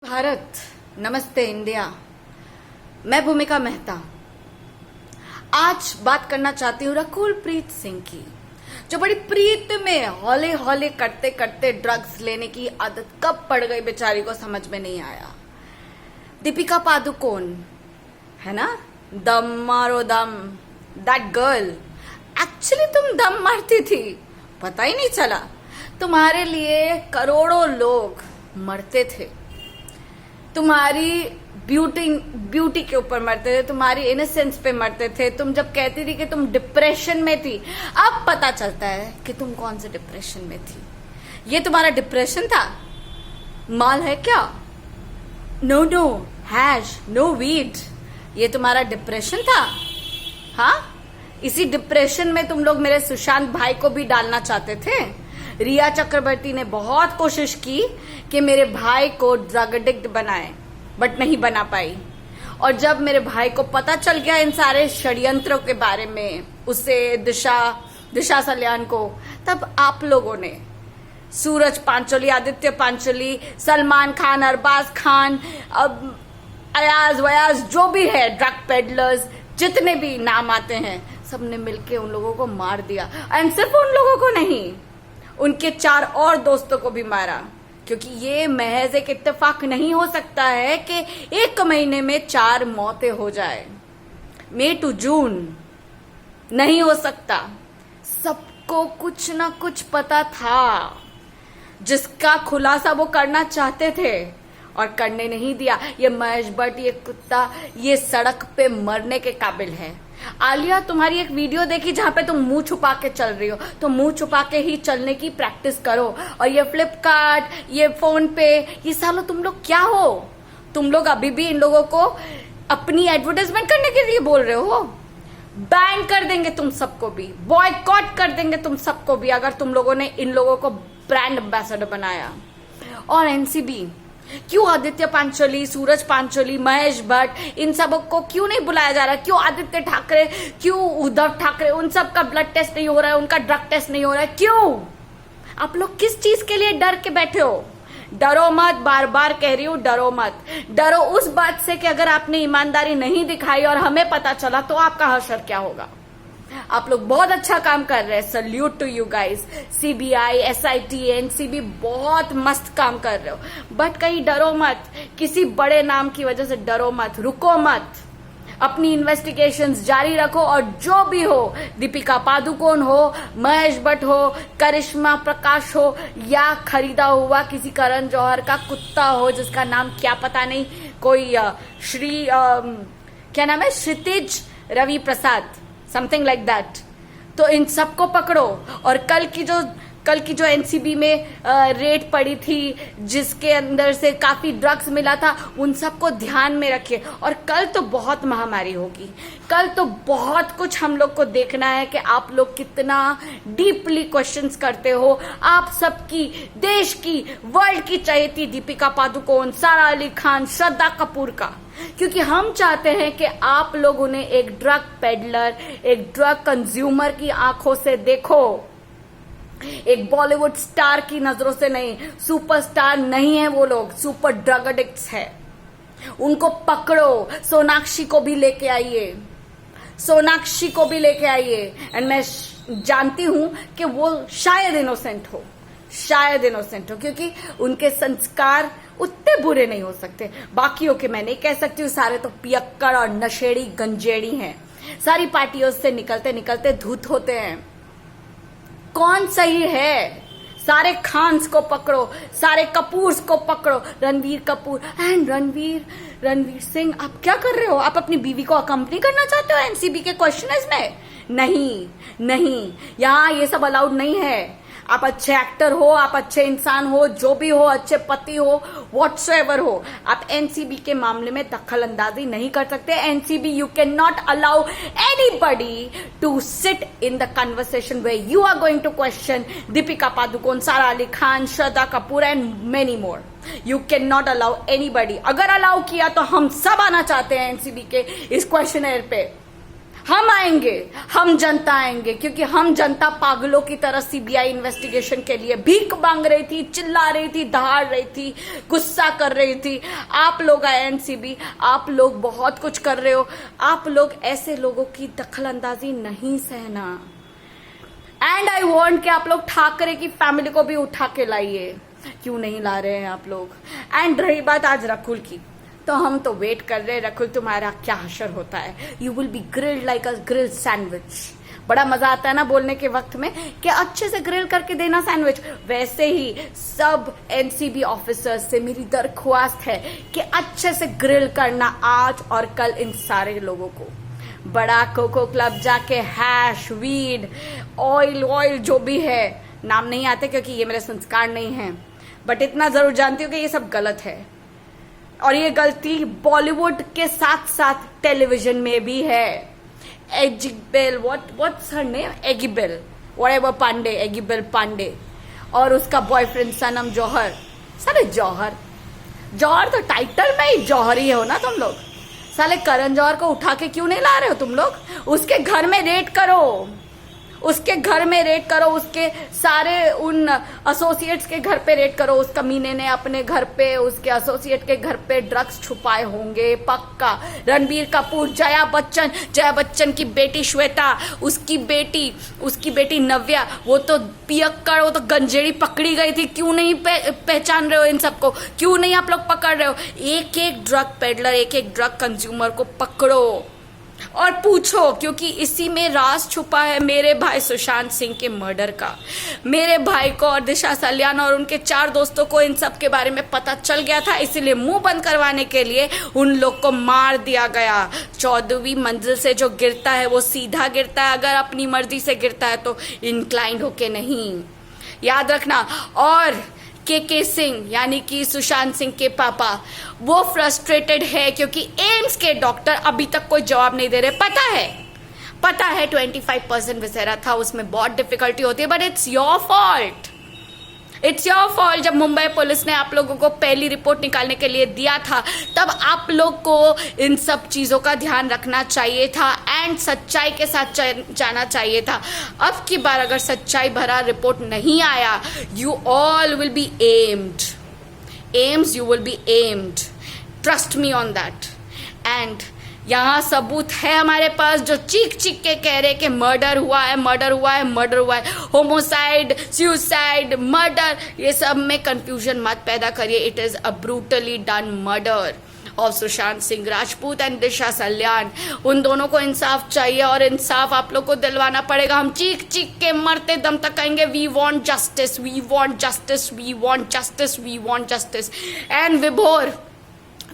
भारत, नमस्ते इंडिया। मैं भूमिका मेहता आज बात करना चाहती हूँ रकुलप्रीत सिंह की, जो बड़ी प्रीत में हौले हौले करते करते ड्रग्स लेने की आदत कब पड़ गई बेचारी को समझ में नहीं आया। दीपिका पादुकोण है ना, दम मारो दम, दैट गर्ल। एक्चुअली तुम दम मारती थी, पता ही नहीं चला। तुम्हारे लिए करोड़ों लोग मरते थे, तुम्हारी ब्यूटी के ऊपर मरते थे, तुम्हारी इनोसेंस पे मरते थे। तुम जब कहती थी कि तुम डिप्रेशन में थी, अब पता चलता है कि तुम कौन से डिप्रेशन में थी। ये तुम्हारा डिप्रेशन था? माल है क्या? No no, hash no weed. ये तुम्हारा डिप्रेशन था? हाँ, इसी डिप्रेशन में तुम लोग मेरे सुशांत भाई को भी डालना चाहते थे। रिया चक्रवर्ती ने बहुत कोशिश की कि मेरे भाई को ड्रग एडिक्ट बनाए, बट नहीं बना पाई। और जब मेरे भाई को पता चल गया इन सारे षड्यंत्रों के बारे में, उसे दिशा सल्यान को, तब आप लोगों ने सूरज पांचोली, आदित्य पांचोली, सलमान खान, अरबाज खान, अब अयाज वयाज जो भी है, ड्रग पेडलर्स जितने भी नाम आते हैं, सबने मिलके उन लोगों को मार दिया। एंड सिर्फ उन लोगों को नहीं, उनके 4 और दोस्तों को भी मारा। क्योंकि ये महज एक इत्तेफाक नहीं हो सकता है कि एक महीने में 4 मौतें हो जाए। मई टू जून नहीं हो सकता। सबको कुछ ना कुछ पता था, जिसका खुलासा वो करना चाहते थे और करने नहीं दिया। ये महेश भट्ट, ये कुत्ता, ये सड़क पे मरने के काबिल है। आलिया, तुम्हारी एक वीडियो देखी जहां पे तुम मुंह छुपा के चल रही हो, तो मुंह छुपा के ही चलने की प्रैक्टिस करो। और ये फ्लिपकार्ट, ये फोन पे, ये सालों तुम लोग क्या हो? तुम लोग अभी भी इन लोगों को अपनी एडवर्टाइजमेंट करने के लिए बोल रहे हो। बैन कर देंगे तुम सबको भी, बॉयकॉट कर देंगे तुम सबको भी, अगर तुम लोगों ने इन लोगों को ब्रांड एम्बेसडर बनाया। और एनसीबी, क्यों आदित्य पांचोली, सूरज पांचोली, महेश भट्ट, इन सब को क्यों नहीं बुलाया जा रहा? क्यों आदित्य ठाकरे, क्यों उद्धव ठाकरे, उन सब का ब्लड टेस्ट नहीं हो रहा है, उनका ड्रग टेस्ट नहीं हो रहा है? क्यों? आप लोग किस चीज के लिए डर के बैठे हो? डरो मत, बार बार कह रही हूं, डरो मत। डरो उस बात से कि अगर आपने ईमानदारी नहीं दिखाई और हमें पता चला तो आपका हशर क्या होगा। आप लोग बहुत अच्छा काम कर रहे हैं, salute to you guys. CBI, SIT, NCB बहुत मस्त काम कर रहे हो, बट कहीं डरो मत। किसी बड़े नाम की वजह से डरो मत, रुको मत। अपनी इन्वेस्टिगेशंस जारी रखो। और जो भी हो, दीपिका पादुकोण हो, महेश भट्ट हो, करिश्मा प्रकाश हो, या खरीदा हुआ किसी करण जौहर का कुत्ता हो जिसका नाम क्या पता नहीं, कोई क्या नाम है, क्षितिज रवि प्रसाद, समथिंग लाइक दैट। तो इन सबको पकड़ो। और कल की जो एनसीबी में रेड पड़ी थी, जिसके अंदर से काफी ड्रग्स मिला था, उन सबको ध्यान में रखिए। और कल तो बहुत महामारी होगी, कल तो बहुत कुछ हम लोग को देखना है कि आप लोग कितना डीपली क्वेश्चंस करते हो। आप सबकी, देश की, वर्ल्ड की चहेती दीपिका पादुकोण, सारा अली खान, श्रद्धा कपूर का, क्योंकि हम चाहते हैं कि आप लोग उन्हें एक ड्रग पेडलर, एक ड्रग कंज्यूमर की आंखों से देखो, एक बॉलीवुड स्टार की नजरों से नहीं। सुपरस्टार नहीं है वो लोग, सुपर ड्रग एडिक्ट्स है। उनको पकड़ो। सोनाक्षी को भी लेके आइए, सोनाक्षी को भी लेके आइए। एंड मैं जानती हूं कि वो शायद इनोसेंट हो, क्योंकि उनके संस्कार उतने बुरे नहीं हो सकते। बाकियों के मैं नहीं कह सकती हूँ, सारे तो पियक्कड़ और नशेड़ी गंजेड़ी हैं। सारी पार्टियों से निकलते निकलते धूत होते हैं। कौन सही है? सारे खान्स को पकड़ो, सारे कपूर्स को पकड़ो। रणवीर कपूर एंड रणवीर सिंह, आप क्या कर रहे हो? आप अपनी बीवी को अकम्पनी करना चाहते हो एनसीबी के क्वेश्चनर्स में? नहीं, यहाँ ये सब अलाउड नहीं है। आप अच्छे एक्टर हो, आप अच्छे इंसान हो, जो भी हो, अच्छे पति हो, व्हाटसोएवर हो, आप एनसीबी के मामले में दखल अंदाजी नहीं कर सकते। NCB, you can not allow anybody to sit in the conversation way you are going to question Deepika Padukone, Sara Ali Khan, Shraddha Kapoor and many more. You can not allow anybody. अगर अलाउ किया तो हम सब आना चाहते हैं एनसीबी के इस क्वेश्चनर पे। हम आएंगे, हम जनता आएंगे, क्योंकि हम जनता पागलों की तरह सीबीआई इन्वेस्टिगेशन के लिए भीख मांग रही थी, चिल्ला रही थी, दहाड़ रही थी, गुस्सा कर रही थी। आप लोग आए एनसीबी, आप लोग बहुत कुछ कर रहे हो। आप लोग ऐसे लोगों की दखलंदाजी नहीं सहना। एंड आई वांट कि आप लोग ठाकरे की फैमिली को भी उठा के लाइए। क्यों नहीं ला रहे हैं आप लोग? एंड रही बात आज रकुल की, तो हम तो वेट कर रहे हैं रकुल तुम्हारा क्या हशर होता है। You will B grilled like a grilled sandwich. बड़ा मजा आता है ना बोलने के वक्त में कि अच्छे से ग्रिल करके देना सैंडविच। वैसे ही सब एनसीबी ऑफिसर्स से मेरी दरख्वास्त है कि अच्छे से ग्रिल करना आज और कल इन सारे लोगों को। बड़ा कोको क्लब जाके हैश, वीड, ऑयल जो भी है, नाम नहीं आते क्योंकि ये मेरे संस्कार नहीं है, बट इतना जरूर जानती हूँ कि ये सब गलत है। और ये गलती बॉलीवुड के साथ साथ टेलीविजन में भी है। एगिबेल, what's her name, एगिबेल whatever Pandey, एगिबेल Pandey, और उसका बॉयफ्रेंड सनम जौहर। साले जौहर तो टाइटल में ही जौहर ही हो ना तुम लोग। साले करण जौहर को उठा के क्यों नहीं ला रहे हो तुम लोग? उसके घर में रेड करो, उसके घर में रेड करो, उसके सारे उन एसोसिएट्स के घर पे रेड करो। उस कमीने ने अपने घर पे, उसके एसोसिएट के घर पे ड्रग्स छुपाए होंगे पक्का। रणबीर कपूर, जया बच्चन की बेटी श्वेता, उसकी बेटी नव्या, वो तो पियक्कड़, वो तो गंजेड़ी पकड़ी गई थी। क्यों नहीं पहचान रहे हो इन सबको? क्यों नहीं आप लोग पकड़ रहे हो? एक एक ड्रग पेडलर, एक एक ड्रग कंज्यूमर को पकड़ो और पूछो, क्योंकि इसी में राज छुपा है मेरे भाई सुशांत सिंह के मर्डर का। मेरे भाई को और दिशा सल्यान और उनके 4 दोस्तों को इन सब के बारे में पता चल गया था, इसीलिए मुंह बंद करवाने के लिए उन लोग को मार दिया गया। 14वीं मंजिल से जो गिरता है वो सीधा गिरता है, अगर अपनी मर्जी से गिरता है तो इंक्लाइंड होके नहीं, याद रखना। और के सिंह यानी कि सुशांत सिंह के पापा, वो फ्रस्ट्रेटेड है क्योंकि एम्स के डॉक्टर अभी तक कोई जवाब नहीं दे रहे। पता है 25% विसेरा था, उसमें बहुत डिफिकल्टी होती है, बट इट्स योर फॉल्ट। जब मुंबई पुलिस ने आप लोगों को पहली रिपोर्ट निकालने के लिए दिया था, तब आप लोग को इन सब चीजों का ध्यान रखना चाहिए था एंड सच्चाई के साथ जाना चाहिए था। अब की बार अगर सच्चाई भरा रिपोर्ट नहीं आया, you all will be you will B aimed, trust me on that. And यहाँ सबूत है हमारे पास जो चीख के कह रहे कि मर्डर हुआ है, होमोसाइड, सुसाइड, मर्डर, ये सब में कंफ्यूजन मत पैदा करिए। It is a brutally done murder of Sushant Singh Rajput and Disha Salian. उन दोनों को इंसाफ चाहिए और इंसाफ आप लोग को दिलवाना पड़ेगा। हम चीख के मरते दम तक कहेंगे we want justice, we want justice, we want justice, we want justice. And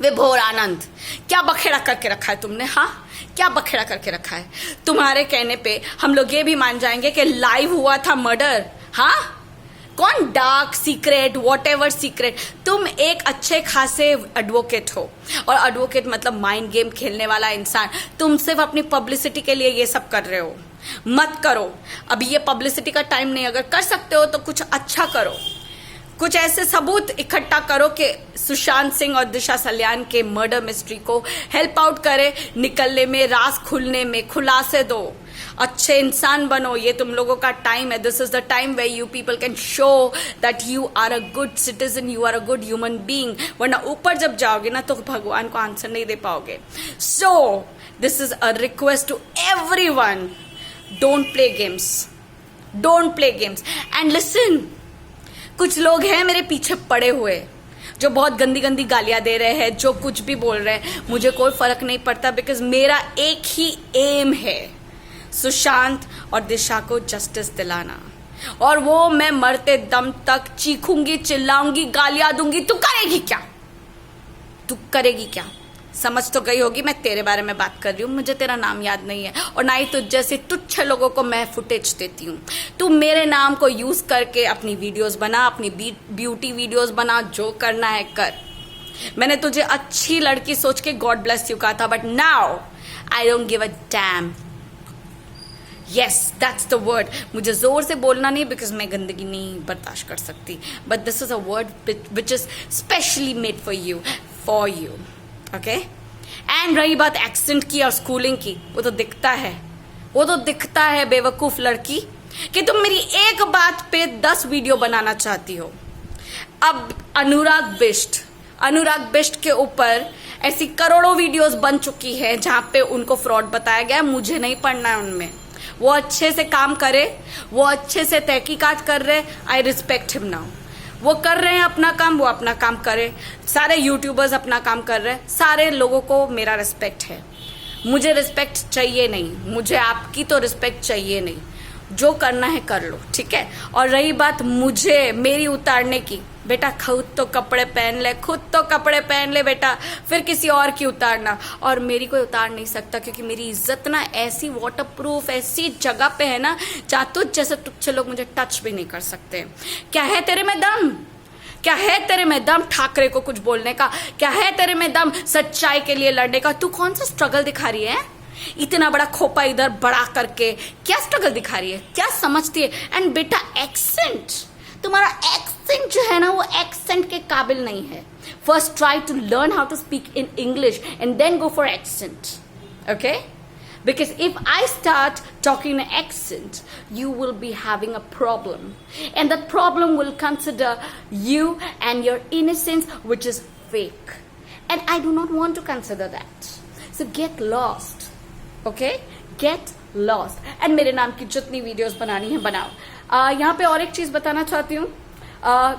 Vibhor Anand, क्या बखेड़ा करके रखा है तुमने? हाँ, क्या बखेड़ा करके रखा है? तुम्हारे कहने पे हम लोग ये भी मान जाएंगे कि लाइव हुआ था मर्डर। हाँ, कौन डार्क सीक्रेट, वॉटएवर सीक्रेट, तुम एक अच्छे खासे एडवोकेट हो, और एडवोकेट मतलब माइंड गेम खेलने वाला इंसान। तुम सिर्फ अपनी पब्लिसिटी के लिए ये सब कर रहे हो। मत करो, अभी ये पब्लिसिटी का टाइम नहीं। अगर कर सकते हो तो कुछ अच्छा करो, कुछ ऐसे सबूत इकट्ठा करो कि सुशांत सिंह और दिशा सल्यान के मर्डर मिस्ट्री को हेल्प आउट करे, निकलने में, राज खुलने में, खुलासे दो, अच्छे इंसान बनो। ये तुम लोगों का टाइम है। This is the time way you people can show that you are a good citizen, you are a good human being. वरना ऊपर जब जाओगे ना तो भगवान को आंसर नहीं दे पाओगे। So this is a request to everyone, don't play games and listen. कुछ लोग हैं मेरे पीछे पड़े हुए जो बहुत गंदी गालियां दे रहे हैं, जो कुछ भी बोल रहे हैं, मुझे कोई फर्क नहीं पड़ता, बिकॉज मेरा एक ही एम है, सुशांत और दिशा को जस्टिस दिलाना। और वो मैं मरते दम तक चीखूंगी, चिल्लाऊंगी, गालियां दूंगी। तू करेगी क्या? समझ तो गई होगी मैं तेरे बारे में बात कर रही हूँ। मुझे तेरा नाम याद नहीं है, और ना ही तुझ जैसे तुच्छ लोगों को मैं फुटेज देती हूँ। तू मेरे नाम को यूज करके अपनी वीडियोस बना, अपनी ब्यूटी वीडियोस बना, जो करना है कर। मैंने तुझे अच्छी लड़की सोच के गॉड ब्लेस यू कहा था, but now I don't give a dam. Yes, that's the word. मुझे जोर से बोलना नहीं, बिकॉज मैं गंदगी नहीं बर्दाश्त कर सकती, but this is a word which is specially made for you. Okay. And रही बात एक्सेंट की और स्कूलिंग की, वो तो दिखता है। वो तो दिखता है बेवकूफ लड़की कि तुम मेरी एक बात पे 10 वीडियो बनाना चाहती हो। अब अनुराग बिष्ट के ऊपर ऐसी करोड़ों वीडियोस बन चुकी है जहां पे उनको फ्रॉड बताया गया। मुझे नहीं पढ़ना है उनमें। वो अच्छे से काम करे, वो अच्छे से तहकीकात कर रहे, आई रिस्पेक्ट हिम नाउ। वो कर रहे हैं अपना काम, वो अपना काम करे। सारे यूट्यूबर्स अपना काम कर रहे हैं, सारे लोगों को मेरा रिस्पेक्ट है। मुझे रिस्पेक्ट चाहिए नहीं, मुझे आपकी तो रिस्पेक्ट चाहिए नहीं। जो करना है कर लो, ठीक है। और रही बात मेरी उतारने की, बेटा खुद तो कपड़े पहन ले बेटा, फिर किसी और की उतारना। और मेरी कोई उतार नहीं सकता, क्योंकि मेरी इज्जत ना ऐसी वाटरप्रूफ ऐसी जगह पे है ना, चातुज जैसे तुच्छ लोग मुझे टच भी नहीं कर सकते। क्या है तेरे में दम ठाकरे को कुछ बोलने का? क्या है तेरे में दम सच्चाई के लिए लड़ने का? तू कौन सा स्ट्रगल दिखा रही है? इतना बड़ा खोपा इधर बड़ा करके क्या स्ट्रगल दिखा रही है? क्या समझती है? एंड बेटा एक्सेंट, तुम्हारा एक्सेंट जो है ना, वो एक्सेंट के काबिल नहीं है। First try to learn how to speak in English and then go for accent, okay? Because if I start talking in accent, you will be having a problem. And that problem will consider you and your innocence, which is fake. And I do not want to consider that. So get lost. Okay? Get lost. And मेरे नाम की जितनी videos बनानी है बनाओ। यहाँ पे और एक चीज बताना चाहती हूँ।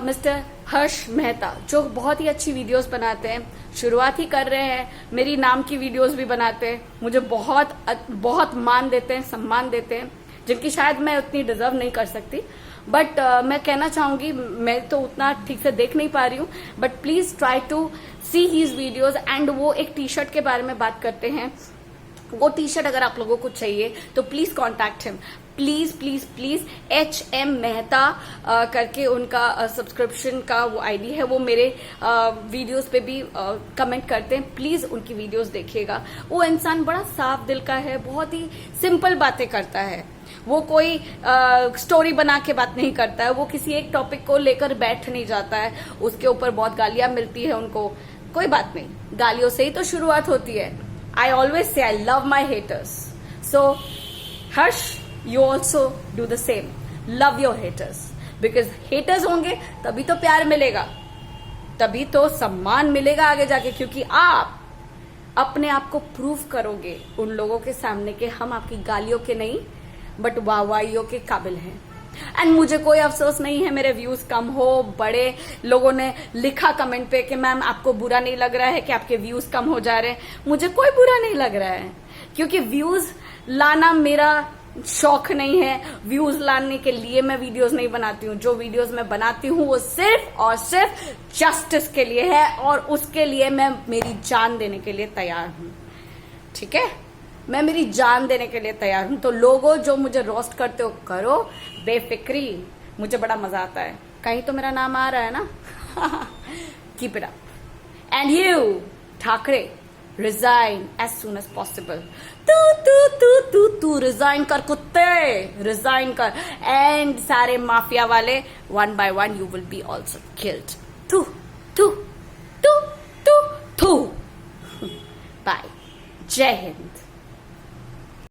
मिस्टर हर्ष मेहता जो बहुत ही अच्छी वीडियोस बनाते हैं, शुरुआत ही कर रहे हैं, मेरी नाम की वीडियोस भी बनाते हैं, मुझे बहुत मान देते हैं, सम्मान देते हैं, जिनकी शायद मैं उतनी डिजर्व नहीं कर सकती। बट मैं कहना चाहूंगी, मैं तो उतना ठीक से देख नहीं पा रही हूँ, but please try to see his videos. And वो एक टी शर्ट के बारे में बात करते हैं। वो टी शर्ट अगर आप लोगों को चाहिए तो please contact him, please. HM Mehta करके उनका सब्सक्रिप्शन का वो आईडी है। वो मेरे वीडियोस पे भी कमेंट करते हैं, प्लीज उनकी वीडियोस देखिएगा। वो इंसान बड़ा साफ दिल का है, बहुत ही सिंपल बातें करता है। वो कोई स्टोरी बना के बात नहीं करता है, वो किसी एक टॉपिक को लेकर बैठ नहीं जाता है। उसके ऊपर बहुत गालियां मिलती है उनको, कोई बात नहीं, गालियों से ही तो शुरुआत होती है। I always say I love my haters. So, Harsh, you also do the same. Love your haters. Because haters होंगे तभी तो प्यार मिलेगा, तभी तो सम्मान मिलेगा आगे जाके, क्योंकि आप अपने आप को प्रूव करोगे उन लोगों के सामने कि हम आपकी गालियों के नहीं बट वाहवाहियों के काबिल हैं। एंड मुझे कोई अफसोस नहीं है मेरे व्यूज कम हो। बड़े लोगों ने लिखा कमेंट पे कि मैम आपको बुरा नहीं लग रहा है कि आपके व्यूज कम हो जा रहे हैं? मुझे कोई बुरा नहीं लग रहा है, क्योंकि व्यूज लाना मेरा शौक नहीं है। व्यूज लाने के लिए मैं वीडियोस नहीं बनाती हूँ। जो वीडियोस मैं बनाती हूँ वो सिर्फ और सिर्फ जस्टिस के लिए है, और उसके लिए मैं मेरी जान देने के लिए तैयार हूँ, ठीक है? मैं मेरी जान देने के लिए तैयार हूं। तो लोगों जो मुझे रोस्ट करते हो करो बेफिक्री, मुझे बड़ा मजा आता है। कहीं तो मेरा नाम आ रहा है ना। Keep it up. And you Thackeray, resign as soon as possible. तू रिजाइन कर कुत्ते, रिजाइन कर। एंड सारे माफिया वाले one by one you will be also killed. तू बाय। जय हिंद।